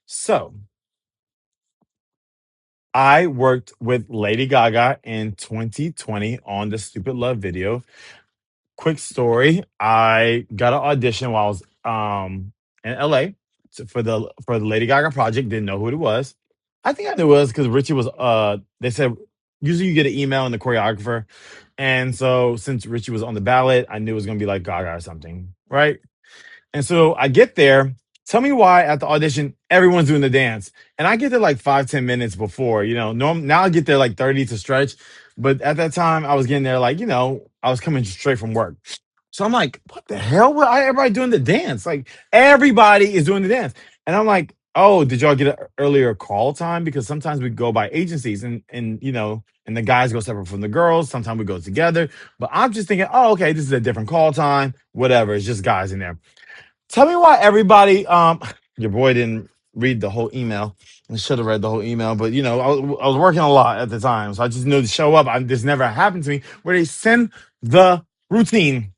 So I worked with Lady Gaga in 2020 on the Stupid Love video. Quick story: I got an audition while I was in LA for the Lady Gaga project. Didn't know who it was. I think I knew it was because Richie was. They said usually you get an email and the choreographer, and so since Richie was on the ballot, I knew it was gonna be like Gaga or something, right? And so I get there. Tell me why at the audition everyone's doing the dance, and I get there like 5-10 minutes before. Now I get there like 30 to stretch, but at that time I was getting there like I was coming straight from work. So I'm like, what the hell? Why everybody doing the dance? Like everybody is doing the dance, and I'm like, oh, did y'all get an earlier call time? Because sometimes we go by agencies, and the guys go separate from the girls. Sometimes we go together. But I'm just thinking, oh, okay, this is a different call time. Whatever, it's just guys in there. Tell me why everybody your boy didn't read the whole email. I should have read the whole email, but I was working a lot at the time, so I just knew to show up. This never happened to me where they send the routine.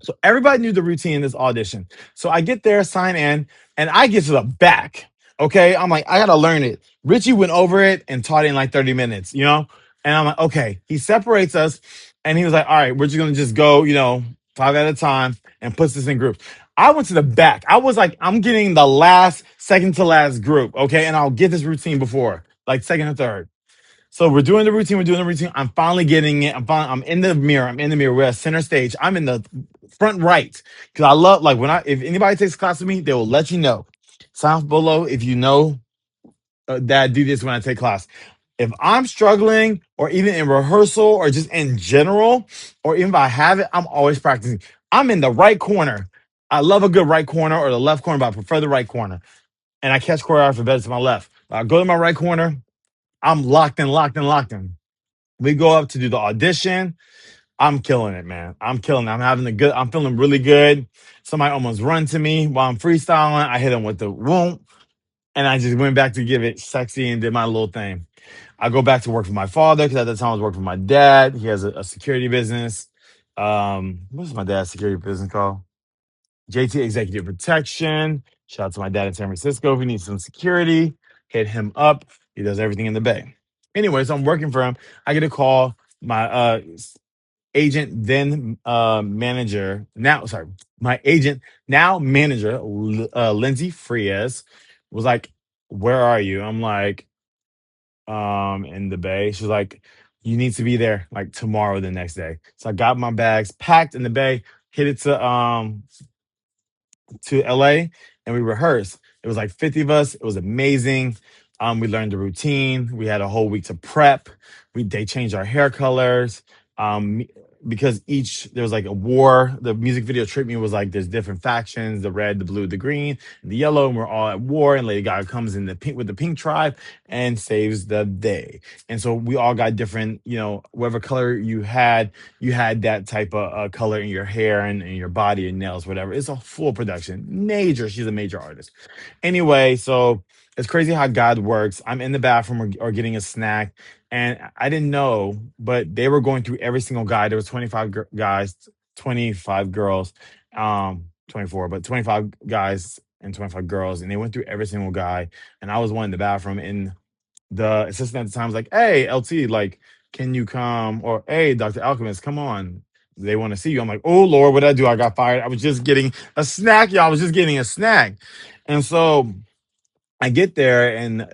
So everybody knew the routine in this audition. So I get there, sign in, and I get to the back. Okay. I'm like, I gotta learn it. Richie went over it and taught it in like 30 minutes, And I'm like, okay. He separates us and he was like, all right, we're just gonna just go, five at a time and puts this in groups. I went to the back. I was like, I'm getting the last, second to last group. Okay. And I'll get this routine before, like second or third. So we're doing the routine. We're doing the routine. I'm finally getting it. I'm in the mirror. I'm in the mirror. We're at center stage. I'm in the front right because I love like if anybody takes class with me, they will let you know. Sounds below if you know that I do this when I take class. If I'm struggling, or even in rehearsal, or just in general, or even if I have it, I'm always practicing. I'm in the right corner. I love a good right corner or the left corner, but I prefer the right corner. And I catch choreography better to my left. I go to my right corner. I'm locked in, locked in, locked in. We go up to do the audition. I'm killing it, man. I'm killing it. I'm feeling really good. Somebody almost run to me while I'm freestyling. I hit him with the whoop, and I just went back to give it sexy and did my little thing. I go back to work for my father because at the time I was working for my dad. He has a security business. What's my dad's security business called? JT Executive Protection. Shout out to my dad in San Francisco. If he needs some security, hit him up. He does everything in the Bay. Anyway, so I'm working for him. I get a call. My agent, then manager, now, sorry, my agent, now manager, Lindsay Frias, was like, where are you? I'm like, in the Bay. She's like, you need to be there like tomorrow, the next day. So I got my bags packed in the Bay, hit it to LA, and we rehearsed. It was like 50 of us. It was amazing. We learned the routine. We had a whole week to prep. They changed our hair colors. Um, because there was like a war. The music video treatment was like there's different factions: the red, the blue, the green, and the yellow, and we're all at war. And Lady Gaga comes in the pink with the pink tribe and saves the day. And so we all got different, whatever color you had that type of color in your hair and your body and nails, whatever. It's a full production. Major. She's a major artist. Anyway, so it's crazy how God works. I'm in the bathroom or getting a snack, and I didn't know, but they were going through every single guy. There was 25 guys, 25 girls, 24, but 25 guys and 25 girls, and they went through every single guy. And I was one in the bathroom, and the assistant at the time was like, "Hey, LT, like, can you come?" Or, "Hey, Dr. Alchemist, come on. They want to see you." I'm like, "Oh Lord, what did I do? I got fired. I was just getting a snack, y'all. I was just getting a snack." And so I get there, and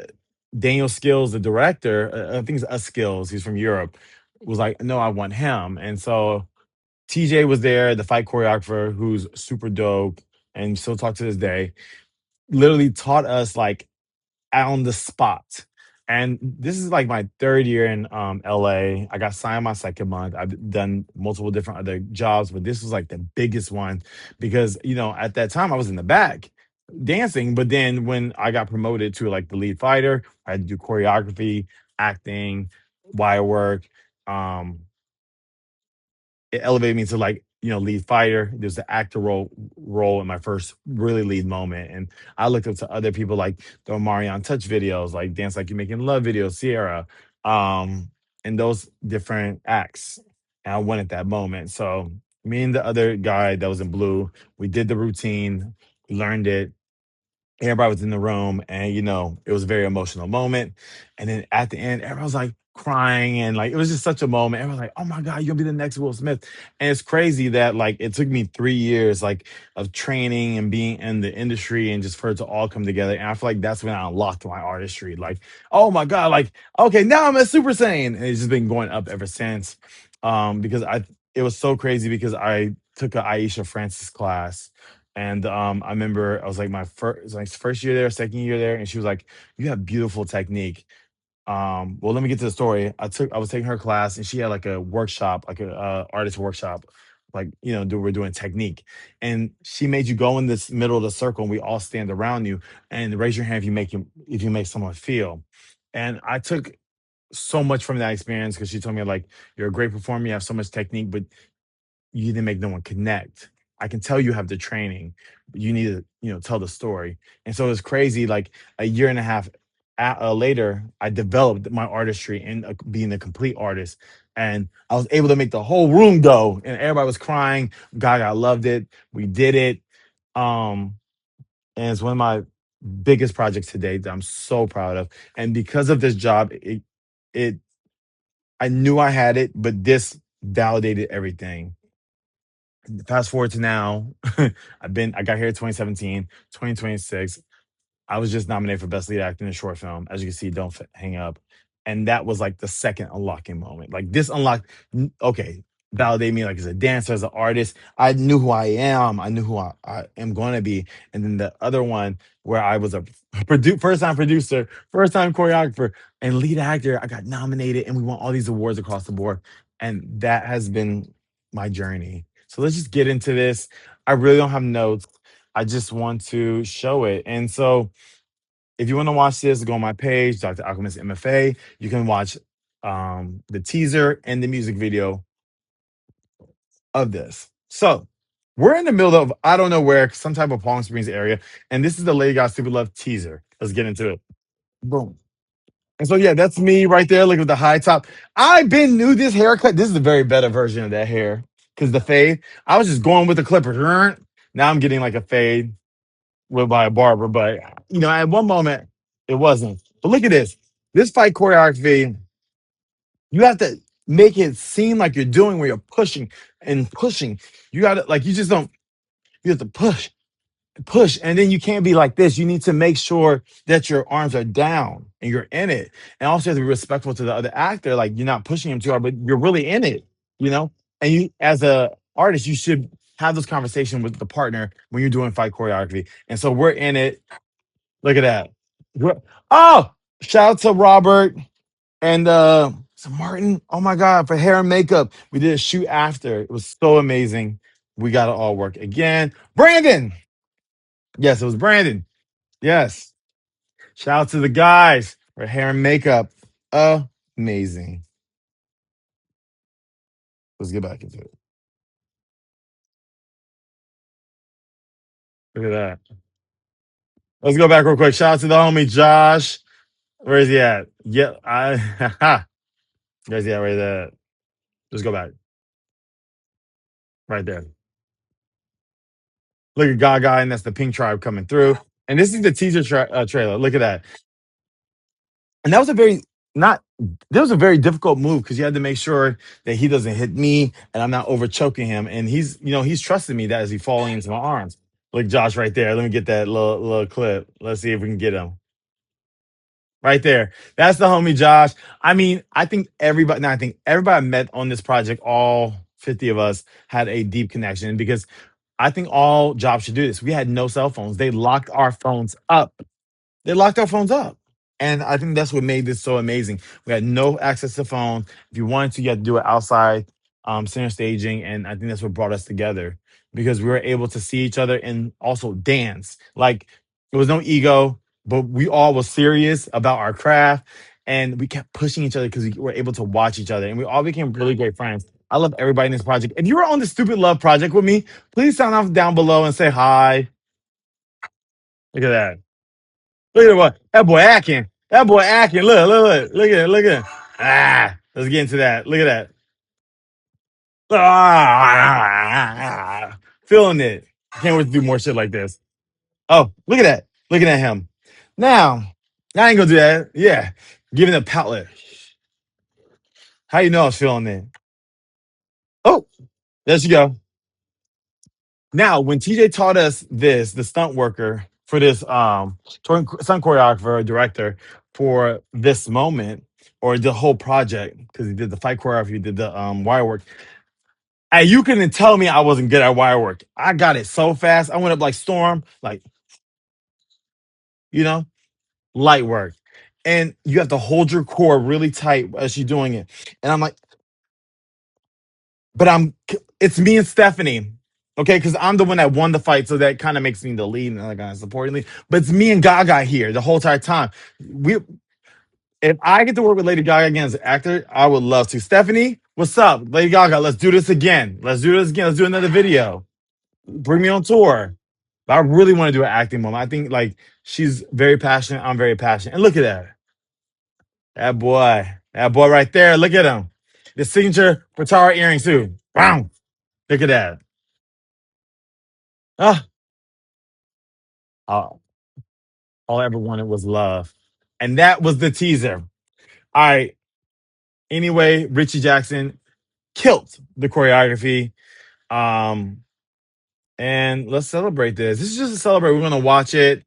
Daniel Skills, the director, I think it's Skills, he's from Europe, was like, "No, I want him." And so TJ was there, the fight choreographer, who's super dope and still talk to this day, literally taught us like on the spot. And this is like my third year in LA. I got signed my second month. I've done multiple different other jobs, but this was like the biggest one because, at that time I was in the back dancing. But then when I got promoted to like the lead fighter, I had to do choreography, acting, wire work. Um, it elevated me to like lead fighter. There's the actor role in my first really lead moment, and I looked up to other people like the Marion Touch videos, like Dance Like You're Making Love videos, Sierra, um, and those different acts. And I went at that moment. So me and the other guy that was in blue, we did the routine, learned it, everybody was in the room, and it was a very emotional moment. And then at the end, everyone was like crying, and like it was just such a moment. Everyone was like, oh my god, you're gonna be the next Will Smith. And it's crazy that like it took me 3 years like of training and being in the industry, and just for it to all come together. And I feel like that's when I unlocked my artistry. Like, oh my god, like okay, now I'm a Super Saiyan. And it's just been going up ever since. Because I it was so crazy because I took a Aisha Francis class, and I remember I was like first year there, second year there, and she was like, "You have beautiful technique." Well, let me get to the story. I was taking her class, and she had like a workshop, like a artist workshop, like we're doing technique, and she made you go in this middle of the circle, and we all stand around you, and raise your hand if you make someone feel. And I took so much from that experience because she told me like, "You're a great performer, you have so much technique, but you didn't make no one connect. I can tell you have the training, but you need to, tell the story." And so it's crazy. Like a year and a half later, I developed my artistry and being a complete artist. And I was able to make the whole room go, and everybody was crying. Gaga loved it. We did it. Um, and it's one of my biggest projects to date that I'm so proud of. And because of this job, it I knew I had it, but this validated everything. Fast forward to now, I got here in 2017, 2026. I was just nominated for Best Lead Actor in a Short Film. As you can see, don't hang up. And that was like the second unlocking moment. Like this unlocked, okay, validate me like as a dancer, as an artist. I knew who I am. I knew who I am going to be. And then the other one where I was a first time producer, first time choreographer, and lead actor, I got nominated and we won all these awards across the board. And that has been my journey. So let's just get into this. I really don't have notes. I just want to show it. And so if you want to watch this, go on my page, Dr. Alchemist M.F.A. You can watch the teaser and the music video of this. So we're in the middle of I don't know where, some type of Palm Springs area, and this is the Lady Gaga Stupid Love teaser. Let's get into it. Boom. And so yeah, that's me right there. Look at the high top. I been knew this haircut. This is a very better version of that hair because the fade. I was just going with the clippers. Now I'm getting like a fade with by a barber, but at one moment it wasn't. But look at this. This fight choreography, you have to make it seem like you're doing where you're pushing and pushing. You gotta like you just don't you have to push, and then you can't be like this. You need to make sure that your arms are down and you're in it. And also you have to be respectful to the other actor. Like you're not pushing him too hard, but you're really in it, you know? And you as a artist, you should have this conversation with the partner when you're doing fight choreography. And so we're in it. Look at that. Oh, shout out to Robert and so Martin. Oh my God, for hair and makeup. We did a shoot after. It was so amazing. We got to all work again. Brandon. Yes, it was Brandon. Yes. Shout out to the guys for hair and makeup. Amazing. Let's get back into it. Look at that. Let's go back real quick. Shout out to the homie Josh. Where is he at? Yeah, Where's he at? Right there. Just go back. Right there. Look at Gaga, and that's the Pink Tribe coming through. And this is the teaser trailer. Look at that. And that was a very not. That was a very difficult move because you had to make sure that he doesn't hit me and I'm not over choking him. And he's trusting me that as he falling into my arms. Look, Josh, right there. Let me get that little clip. Let's see if we can get him. Right there. That's the homie Josh. I mean, I think everybody, no, I think everybody I met on this project, all 50 of us, had a deep connection because I think all jobs should do this. We had no cell phones. They locked our phones up. They locked our phones up. And I think that's what made this so amazing. We had no access to phone. If you wanted to, you had to do it outside, center staging. And I think that's what brought us together because we were able to see each other and also dance. Like there was no ego, but we all was serious about our craft. And we kept pushing each other because we were able to watch each other. And we all became really great friends. I love everybody in this project. If you were on the Stupid Love project with me, please sign off down below and say hi. Look at that. Look at that boy. That boy acting. That boy acting. Look at it. Look at it. Let's get into that. Look at that. Feeling it. Can't wait to do more shit like this. Oh, look at that. Looking at him. Now, I ain't gonna do that. Yeah. Giving a palette. How you know I was feeling it? Oh, there you go. Now, when TJ taught us this, the stunt worker for this stunt choreographer, director for this moment or the whole project, because he did the fight choreography, he did the wire work. And you couldn't tell me I wasn't good at wire work. I got it so fast. I went up like Storm, like, you know, light work. And you have to hold your core really tight as you're doing it. And I'm like, but it's me and Stephanie. Okay, because I'm the one that won the fight, so that kind of makes me the lead and like kind of supporting lead. But it's me and Gaga here the whole entire time. We, if I get to work with Lady Gaga again as an actor, I would love to. Stephanie, what's up, Lady Gaga? Let's do this again. Let's do this again. Let's do another video. Bring me on tour. But I really want to do an acting moment. I think like she's very passionate. I'm very passionate. And look at that boy right there. Look at him. The signature Patara earrings too. Wow. Look at that. Ah, all I ever wanted was love. And that was the teaser. All right. Anyway, Richie Jackson killed the choreography. Um, and let's celebrate this. This is just a celebrate. We're gonna watch it.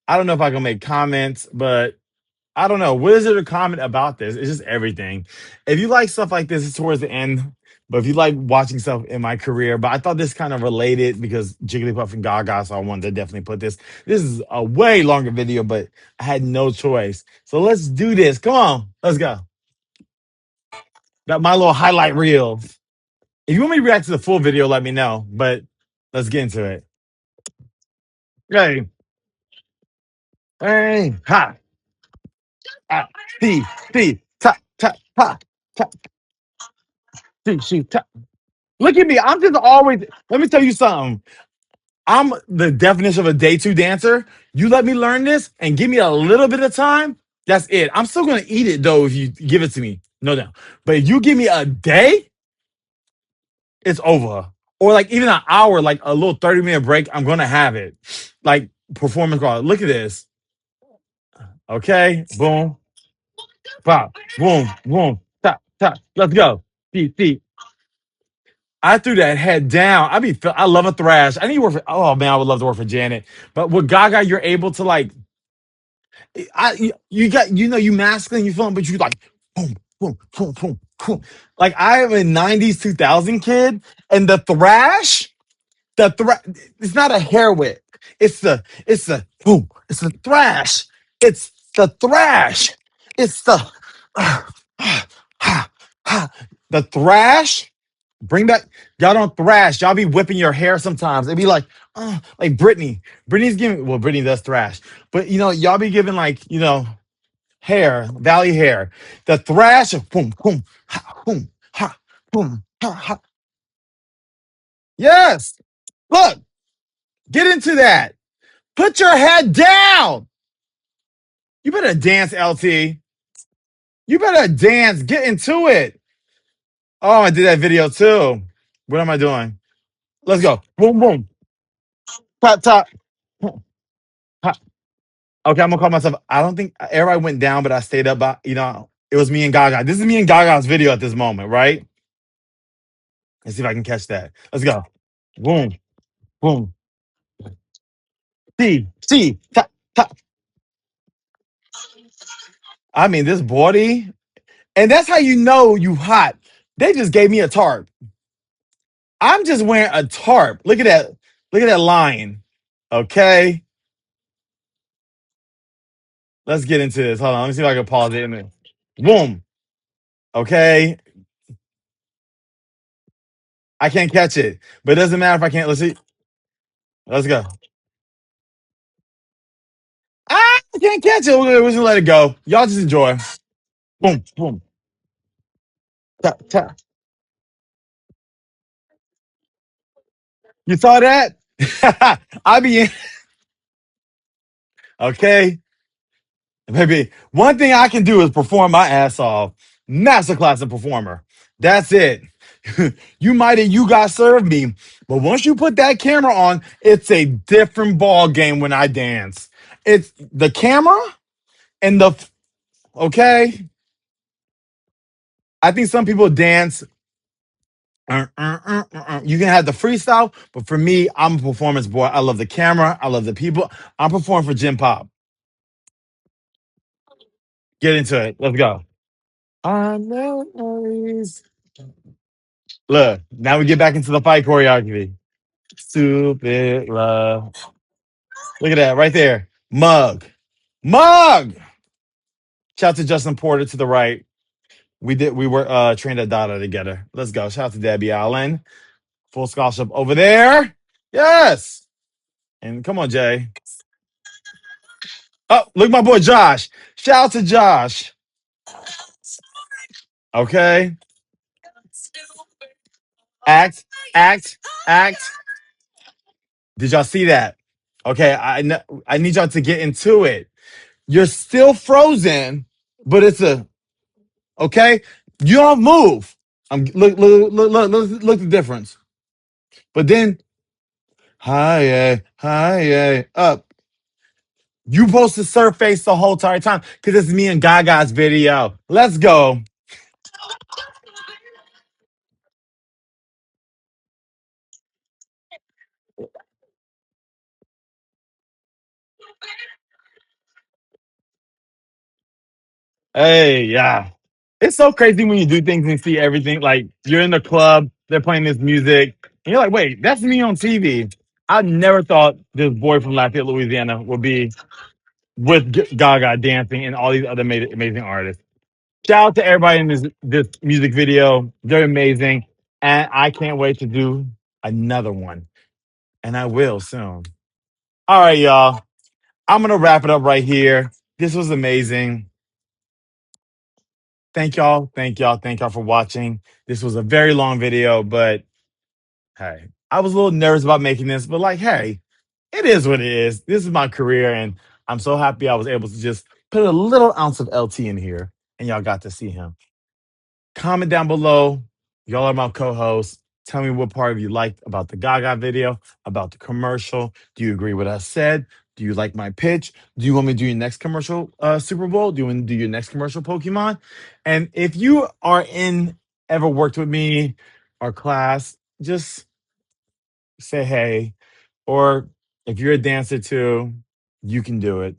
I don't know if I can make comments, but I don't know. What is there to comment about this? It's just everything. If you like stuff like this, it's towards the end. But if you like watching stuff in my career, but I thought this kind of related because Jigglypuff and Gaga, so I wanted to definitely put this. This is a way longer video, but I had no choice. So let's do this. Come on, let's go. Got my little highlight reel. If you want me to react to the full video, let me know. But let's get into it. Hey, hey, ha, ah, see, ta, ta, ha, ta, ta. Look at me. I'm just always. Let me tell you something. I'm the definition of a day two dancer. You let me learn this and give me a little bit of time. That's it. I'm still gonna eat it though if you give it to me. No doubt. But if you give me a day, it's over. Or like even an hour, like a little 30-minute break, I'm gonna have it. Like performance art. Look at this. Okay. Boom. Pop. Boom. Boom. Tap. Tap. Let's go. See. I threw that head down. I love a thrash. I need to work for. Oh man, I would love to work for Janet. But with Gaga, you're able to like. You got you masculine, you feeling, but you like boom, boom, boom, boom, boom. Like I am a '90s 2000 kid, and the thrash. It's not a hair whip. It's the boom. It's the thrash. It's the thrash. It's the the thrash. Bring back y'all don't thrash. Y'all be whipping your hair sometimes. It'd be like Britney. Britney's giving Britney does thrash. But y'all be giving like, hair, valley hair. The thrash of boom, boom, ha, boom, ha, boom, ha, ha. Yes. Look, get into that. Put your head down. You better dance, LT. You better dance. Get into it. Oh, I did that video too. What am I doing? Let's go. Boom, boom. Top, top. Okay, I'm gonna call myself. I don't think everybody went down, but I stayed up. It was me and Gaga. This is me and Gaga's video at this moment, right? Let's see if I can catch that. Let's go. Boom, boom. See, ta, ta. I mean, this body, and that's how you know you hot. They just gave me a tarp. I'm just wearing a tarp. Look at that. Look at that line. Okay, let's get into this. Hold on. Let me see if I can pause it. Boom. Okay, I can't catch it, but it doesn't matter if I can't. Let's see. Let's go. I can't catch it. We're just gonna let it go. Y'all just enjoy. Boom, boom. Ta, ta. You saw that? I be in. Okay. Maybe one thing I can do is perform my ass off. Masterclass of performer. That's it. You got served me, but once you put that camera on, it's a different ball game when I dance. It's the camera and the okay. I think some people dance. You can have the freestyle, but for me, I'm a performance boy. I love the camera. I love the people. I'm performing for Jim Pop. Get into it. Let's go. I know always. Look, now we get back into the fight choreography. Stupid love. Look at that right there. Mug. Mug. Shout out to Justin Porter to the right. We were trained at Dada together. Let's go. Shout out to Debbie Allen. Full scholarship over there. Yes. And come on, Jay. Oh, look, my boy Josh. Shout out to Josh. Okay. Act, act, act. Did y'all see that? Okay, I need y'all to get into it. You're still frozen, but it's a okay. You don't move. Look the difference. But then hi, up. You supposed to surface the whole entire time because it's me and Gaga's video. Let's go. Hey, yeah. It's so crazy when you do things and see everything. Like you're in the club, they're playing this music, and you're like, wait, that's me on TV. I never thought this boy from Lafayette, Louisiana would be with Gaga dancing and all these other amazing artists. Shout out to everybody in this music video. They're amazing. And I can't wait to do another one. And I will soon. All right, y'all. I'm gonna wrap it up right here. This was amazing. Thank y'all for watching. This was a very long video, but hey, I was a little nervous about making this, but like, hey, it is what it is. This is my career, and I'm so happy I was able to just put a little ounce of LT in here, and y'all got to see him. Comment down below. Y'all are my co-hosts. Tell me what part of you liked about the Gaga video, about the commercial. Do you agree with what I said? Do you like my pitch? Do you want me to do your next commercial Super Bowl? Do you want to do your next commercial Pokemon? And if you are in ever worked with me or class, just say hey. Or if you're a dancer too, you can do it.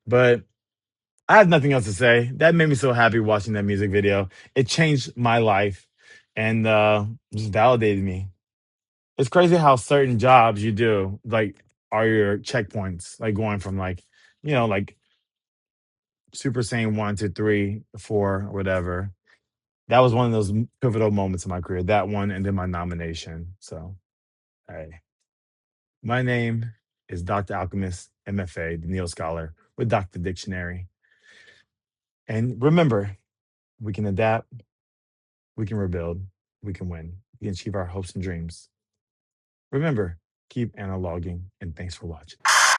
But I have nothing else to say. That made me so happy watching that music video. It changed my life and just validated me. It's crazy how certain jobs you do like are your checkpoints, like going from like like Super Saiyan 1 to 3, 4, or whatever. That was one of those pivotal moments in my career. That one, and then my nomination. So, hey, my name is Dr. Alchemist, M.F.A, the Neo Scholar with Dr. Dictionary. And remember, we can adapt, we can rebuild, we can win, we can achieve our hopes and dreams. Remember, keep analoging, and thanks for watching.